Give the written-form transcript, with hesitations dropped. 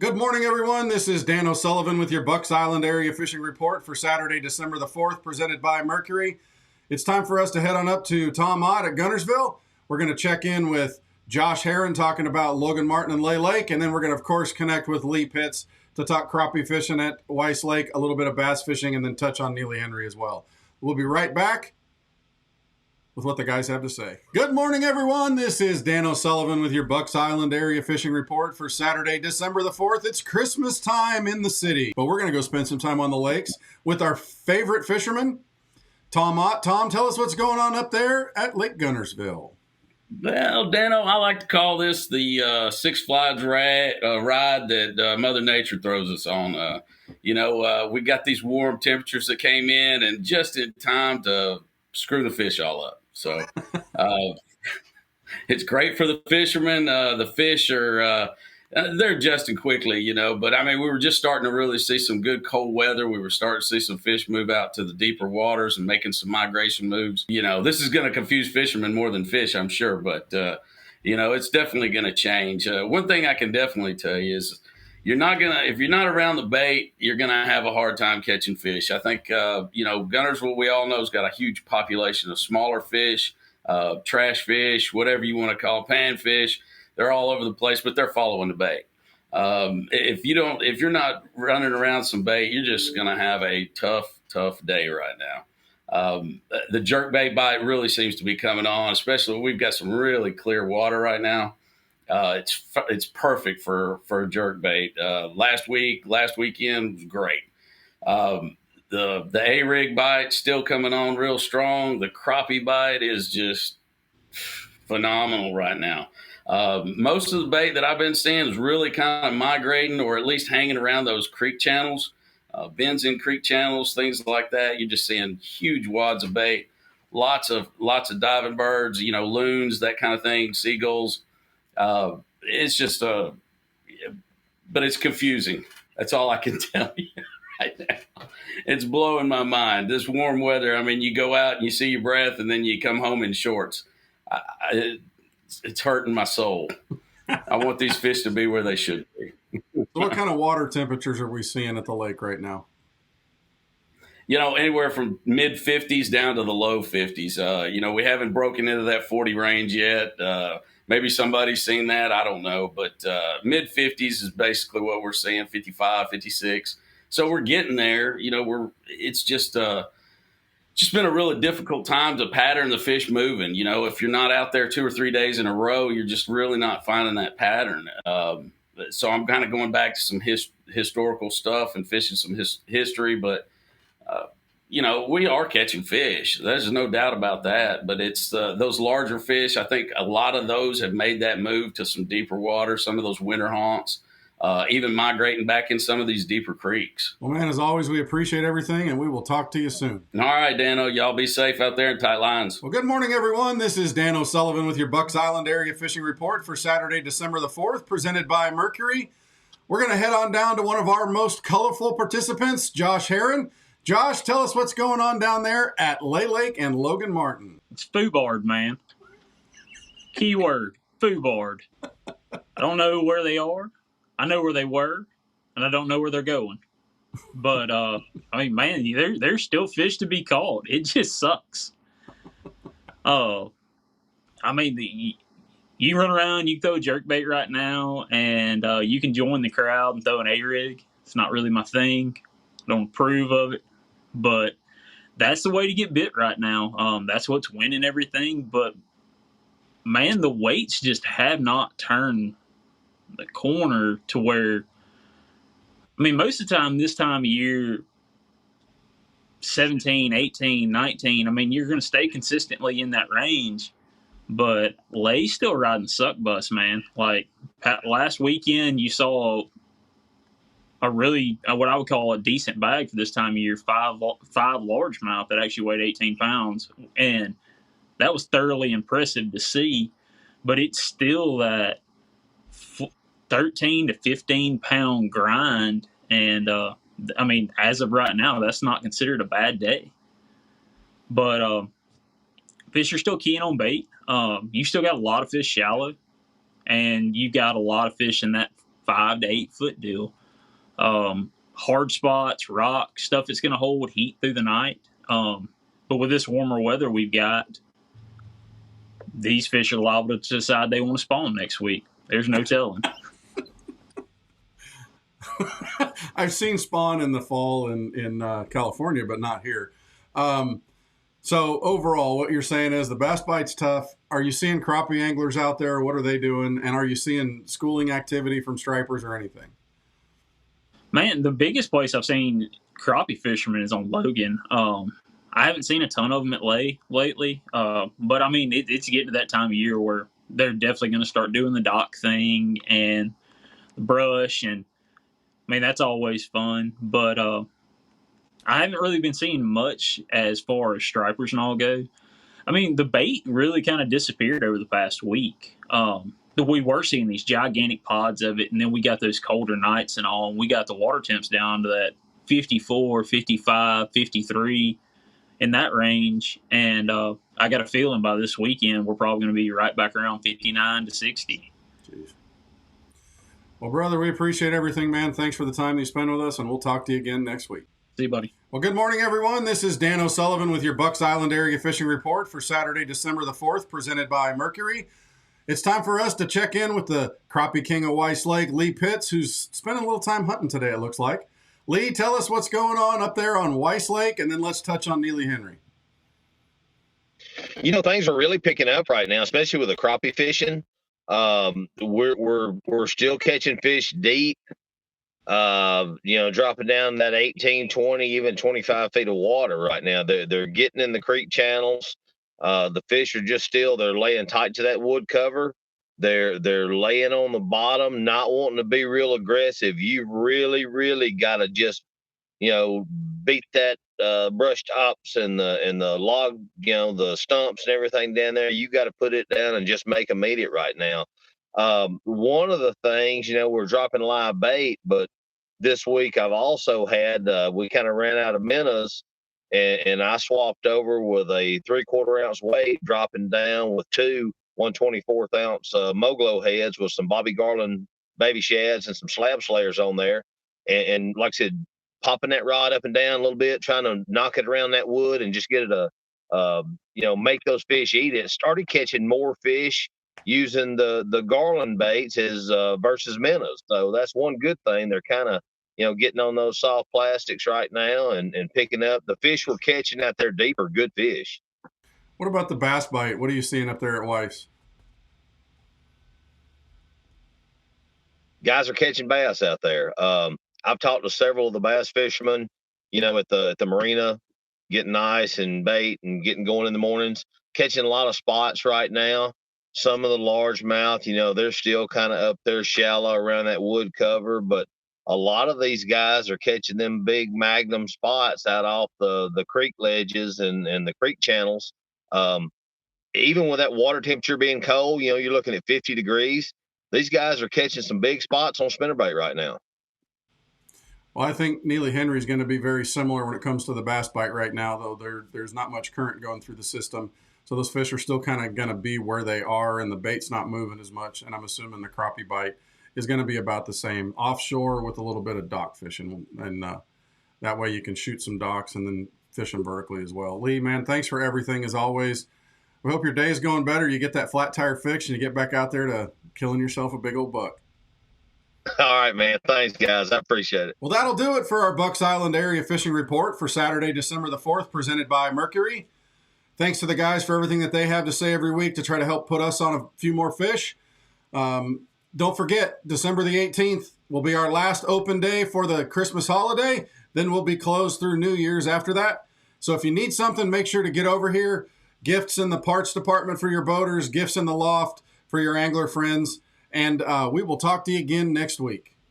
Good morning, everyone. This is Dan O'Sullivan with your Bucks Island Area Fishing Report for Saturday, December the 4th, presented by Mercury. It's time for us to head on up to Tom Ott at Guntersville. We're going to check in with Josh Herron talking about Logan Martin and Lay Lake, and then we're going to, of course, connect with Lee Pitts to talk crappie fishing at Weiss Lake, a little bit of bass fishing, and then touch on Neely Henry as well. We'll be right back with what the guys have to say. Good morning, everyone. This is Dan O'Sullivan with your Bucks Island Area Fishing Report for Saturday, December the 4th. It's Christmas time in the city, but we're going to go spend some time on the lakes with our favorite fisherman, Tom Ott. Tom, tell us what's going on up there at Lake Guntersville. Well, Dano, I like to call this the Six Flags ride that Mother Nature throws us on. We got these warm temperatures that came in and just in time to screw the fish all up. So it's great for the fishermen. The fish are they're adjusting quickly, but I mean, we were just starting to really see some good cold weather. We were starting to see some fish move out to the deeper waters and making some migration moves. This is going to confuse fishermen more than fish, I'm sure, but it's definitely going to change. One thing I can definitely tell you is if you're not around the bait, you're going to have a hard time catching fish. I think, Guntersville, we all know, has got a huge population of smaller fish, trash fish, whatever you want to call panfish. They're all over the place, but they're following the bait. If you're not running around some bait, you're just going to have a tough day right now. The jerkbait bite really seems to be coming on, especially we've got some really clear water right now. It's perfect for a jerkbait. Last weekend was great. The A-rig bite still coming on real strong. The crappie bite is just phenomenal right now. Most of the bait that I've been seeing is really kind of migrating or at least hanging around those creek channels, bends in creek channels, things like that. You're just seeing huge wads of bait, lots of diving birds, loons, that kind of thing, seagulls. It's just but it's confusing. That's all I can tell you right now. It's blowing my mind. This warm weather, I mean, you go out and you see your breath and then you come home in shorts. It's hurting my soul. I want these fish to be where they should be. So what kind of water temperatures are we seeing at the lake right now? Anywhere from mid 50s down to the low 50s. We haven't broken into that 40 range yet. Maybe somebody's seen that. I don't know. But mid 50s is basically what we're seeing, 55, 56. So we're getting there. It's just been a really difficult time to pattern the fish moving. If you're not out there 2 or 3 days in a row, you're just really not finding that pattern. So I'm kind of going back to some historical stuff and fishing some history. But, we are catching fish. There's no doubt about that. But it's those larger fish. I think a lot of those have made that move to some deeper water, some of those winter haunts. Even migrating back in some of these deeper creeks. Well, man, as always, we appreciate everything, and we will talk to you soon. All right, Dano, y'all be safe out there in tight lines. Well, good morning, everyone. This is Dan O'Sullivan with your Bucks Island Area Fishing Report for Saturday, December the 4th, presented by Mercury. We're going to head on down to one of our most colorful participants, Josh Herron. Josh, tell us what's going on down there at Lay Lake and Logan Martin. It's foobard, man. Keyword, foobard. I don't know where they are. I know where they were, and I don't know where they're going. But, man, there's still fish to be caught. It just sucks. You run around, you throw a jerkbait right now, and you can join the crowd and throw an A-rig. It's not really my thing. I don't approve of it. But that's the way to get bit right now. That's what's winning everything. But, man, the weights just have not turned the corner to where, most of the time this time of year, 17, 18, 19, you're going to stay consistently in that range. But Lay's still riding the suck bus, man. Like, last weekend, you saw a really, what I would call a decent bag for this time of year, five largemouth that actually weighed 18 pounds. And that was thoroughly impressive to see. But it's still that 13 to 15 pound grind. And, as of right now, that's not considered a bad day. But fish are still keying on bait. You still got a lot of fish shallow. And you got a lot of fish in that 5 to 8 foot deal. Hard spots, rock, stuff that's going to hold heat through the night. But with this warmer weather we've got, these fish are liable to decide they want to spawn next week. There's no telling. I've seen spawn in the fall in California, but not here. So overall, what you're saying is the bass bite's tough. Are you seeing crappie anglers out there? What are they doing? And are you seeing schooling activity from stripers or anything? Man, the biggest place I've seen crappie fishermen is on Logan. I haven't seen a ton of them at Lay lately, but I mean, it's getting to that time of year where they're definitely going to start doing the dock thing and the brush, and I mean, that's always fun. But I haven't really been seeing much as far as stripers and all go. I mean, the bait really kind of disappeared over the past week. We were seeing these gigantic pods of it, and then we got those colder nights and all, and we got the water temps down to that 54, 55, 53 in that range. And I got a feeling by this weekend we're probably going to be right back around 59 to 60. Jeez. Well, brother, we appreciate everything, man. Thanks for the time you spent with us, and we'll talk to you again next week. See you, buddy. Well, good morning, everyone. This is Dan O'Sullivan with your Bucks Island Area Fishing Report for Saturday, December the 4th, presented by Mercury. It's time for us to check in with the crappie king of Weiss Lake, Lee Pitts, who's spending a little time hunting today, it looks like. Lee, tell us what's going on up there on Weiss Lake, and then let's touch on Neely Henry. You know, things are really picking up right now, especially with the crappie fishing. We're still catching fish deep. Dropping down that 18, 20, even 25 feet of water right now. They're getting in the creek channels. The fish are just still, they're laying tight to that wood cover. They're laying on the bottom, not wanting to be real aggressive. You really, really got to just, beat that brush tops and the log, the stumps and everything down there. You got to put it down and just make them eat it right now. One of the things, we're dropping live bait, but this week I've also had, we kind of ran out of minnows, and I swapped over with a 3/4 ounce weight, dropping down with two 1/24 ounce Moglo heads with some Bobby Garland baby shads and some slab slayers on there. And like I said, popping that rod up and down a little bit, trying to knock it around that wood and just get it make those fish eat it. Started catching more fish using the Garland baits as versus minnows. So that's one good thing. They're kind of, getting on those soft plastics right now and picking up. The fish we're catching out there deep are good fish. What about the bass bite? What are you seeing up there at Weiss? Guys are catching bass out there. I've talked to several of the bass fishermen, at the marina, getting ice and bait and getting going in the mornings, catching a lot of spots right now. Some of the largemouth, they're still kind of up there shallow around that wood cover, but a lot of these guys are catching them big magnum spots out off the creek ledges and the creek channels. Even with that water temperature being cold, you're looking at 50 degrees. These guys are catching some big spots on spinnerbait right now. Well, I think Neely Henry is going to be very similar when it comes to the bass bite right now, though there's not much current going through the system. So those fish are still kind of going to be where they are, and the bait's not moving as much. And I'm assuming the crappie bite is going to be about the same, offshore with a little bit of dock fishing. And that way you can shoot some docks and then fish them vertically as well. Lee, man, thanks for everything as always. We hope your day is going better. You get that flat tire fixed and you get back out there to killing yourself a big old buck. All right, man. Thanks, guys. I appreciate it. Well, that'll do it for our Bucks Island Area Fishing Report for Saturday, December the 4th, presented by Mercury. Thanks to the guys for everything that they have to say every week to try to help put us on a few more fish. Don't forget, December the 18th will be our last open day for the Christmas holiday. Then we'll be closed through New Year's after that. So if you need something, make sure to get over here. Gifts in the parts department for your boaters, gifts in the loft for your angler friends. And we will talk to you again next week.